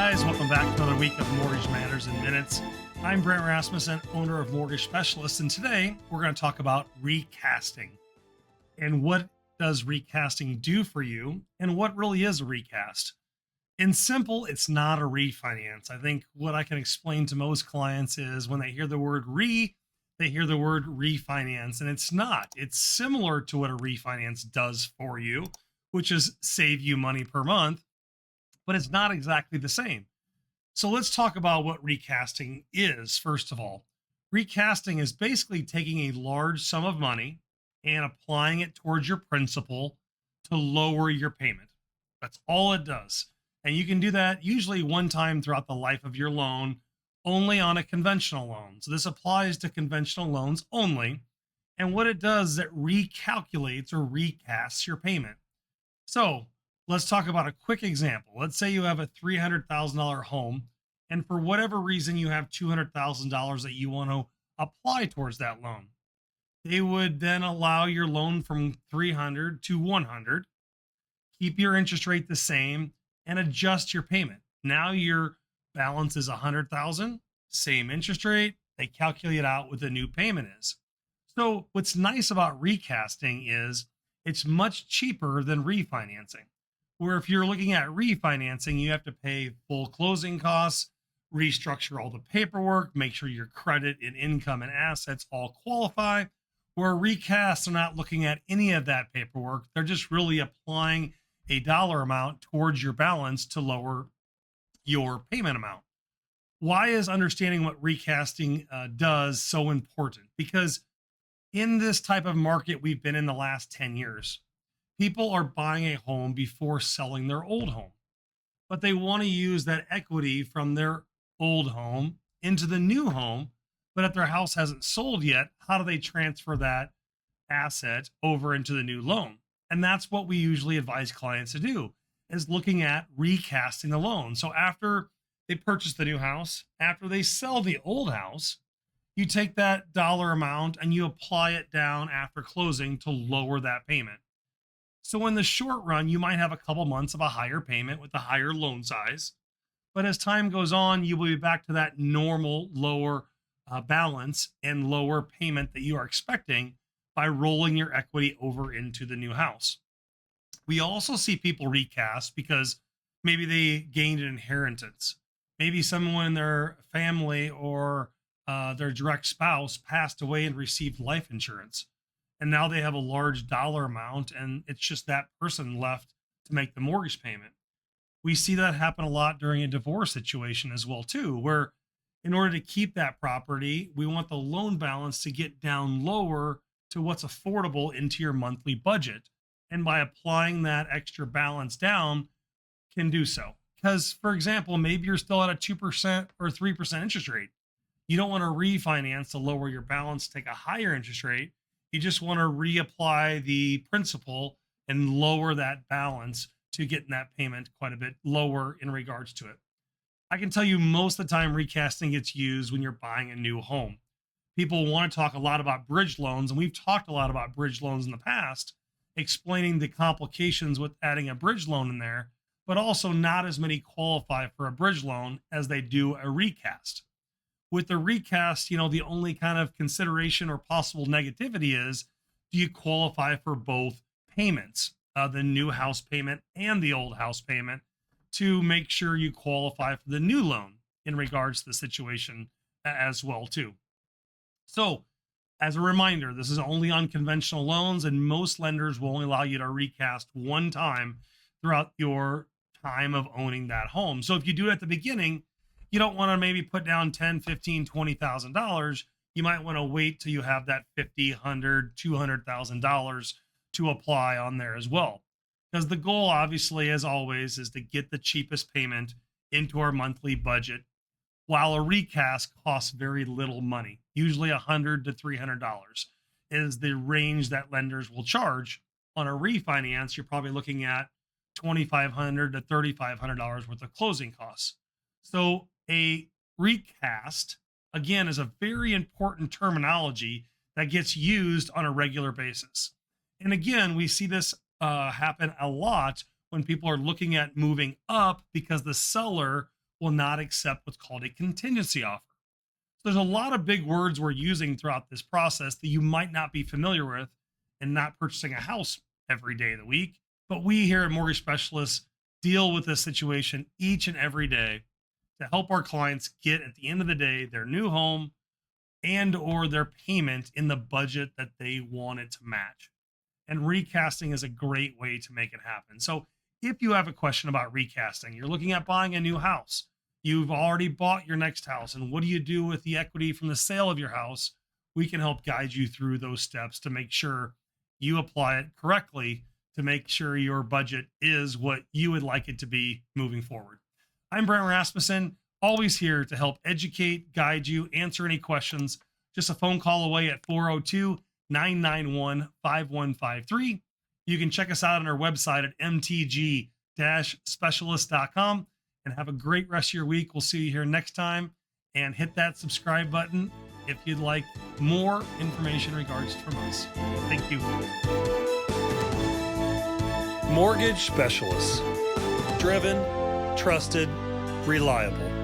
guys, welcome back to another week of Mortgage Matters in Minutes. I'm Brent Rasmussen, owner of Mortgage Specialist, and today we're going to talk about recasting and what does recasting do for you and what really is a recast. In simple, it's not a refinance. I think what I can explain to most clients is when they hear the word they hear the word refinance, and it's not. It's similar to what a refinance does for you, which is save you money per month, but it's not exactly the same. So let's talk about what recasting is, first of all. Recasting is basically taking a large sum of money and applying it towards your principal to lower your payment. That's all it does. And you can do that usually one time throughout the life of your loan, only on a conventional loan. So this applies to conventional loans only. And what it does is it recalculates or recasts your payment. So let's talk about a quick example. Let's say you have a $300,000 home, and for whatever reason, you have $200,000 that you want to apply towards that loan. They would then allow your loan from 300 to 100, keep your interest rate the same, and adjust your payment. Now your balance is 100,000, same interest rate. They calculate out what the new payment is. So what's nice about recasting is it's much cheaper than refinancing. Where if you're looking at refinancing, you have to pay full closing costs, restructure all the paperwork, make sure your credit and income and assets all qualify. Where recasts are not looking at any of that paperwork. They're just really applying a dollar amount towards your balance to lower your payment amount. Why is understanding what recasting does so important? Because in this type of market we've been in the last 10 years, people are buying a home before selling their old home, but they want to use that equity from their old home into the new home. But if their house hasn't sold yet, how do they transfer that asset over into the new loan? And that's what we usually advise clients to do, is looking at recasting the loan. So after they purchase the new house, after they sell the old house, you take that dollar amount and you apply it down after closing to lower that payment. So in the short run, you might have a couple months of a higher payment with a higher loan size. But as time goes on, you will be back to that normal lower balance and lower payment that you are expecting by rolling your equity over into the new house. We also see people recast because maybe they gained an inheritance. Maybe someone in their family or their direct spouse passed away and received life insurance. And now they have a large dollar amount and it's just that person left to make the mortgage payment. We see that happen a lot during a divorce situation as well too, where in order to keep that property, we want the loan balance to get down lower to what's affordable into your monthly budget. And by applying that extra balance down, can do so. Because, for example, maybe you're still at a 2% or 3% interest rate. You don't want to refinance to lower your balance, take a higher interest rate. You just want to reapply the principal and lower that balance to get that payment quite a bit lower in regards to it. I can tell you most of the time recasting gets used when you're buying a new home. People want to talk a lot about bridge loans, and we've talked a lot about bridge loans in the past, explaining the complications with adding a bridge loan in there, but also not as many qualify for a bridge loan as they do a recast. With the recast, the only kind of consideration or possible negativity is, do you qualify for both payments, the new house payment and the old house payment, to make sure you qualify for the new loan in regards to the situation as well too. So as a reminder, this is only on conventional loans, and most lenders will only allow you to recast one time throughout your time of owning that home. So if you do it at the beginning, you don't want to maybe put down $10, $15, $20,000. You might want to wait till you have that $50, $100, $200,000 to apply on there as well. Because the goal, obviously, as always, is to get the cheapest payment into our monthly budget, while a recast costs very little money. Usually $100 to $300 is the range that lenders will charge. On a refinance, you're probably looking at $2,500 to $3,500 worth of closing costs. So a recast, again, is a very important terminology that gets used on a regular basis. And again, we see this happen a lot when people are looking at moving up because the seller will not accept what's called a contingency offer. So there's a lot of big words we're using throughout this process that you might not be familiar with and not purchasing a house every day of the week. But we here at Mortgage Specialists deal with this situation each and every day to help our clients get at the end of the day their new home and or their payment in the budget that they want it to match. And recasting is a great way to make it happen. So if you have a question about recasting, you're looking at buying a new house, you've already bought your next house, and what do you do with the equity from the sale of your house? We can help guide you through those steps to make sure you apply it correctly to make sure your budget is what you would like it to be moving forward. I'm Brent Rasmussen, always here to help educate, guide you, answer any questions. Just a phone call away at 402-991-5153. You can check us out on our website at mtg-specialist.com and have a great rest of your week. We'll see you here next time, and hit that subscribe button if you'd like more information in regards from us. Thank you. Mortgage Specialists. Driven, trusted, reliable.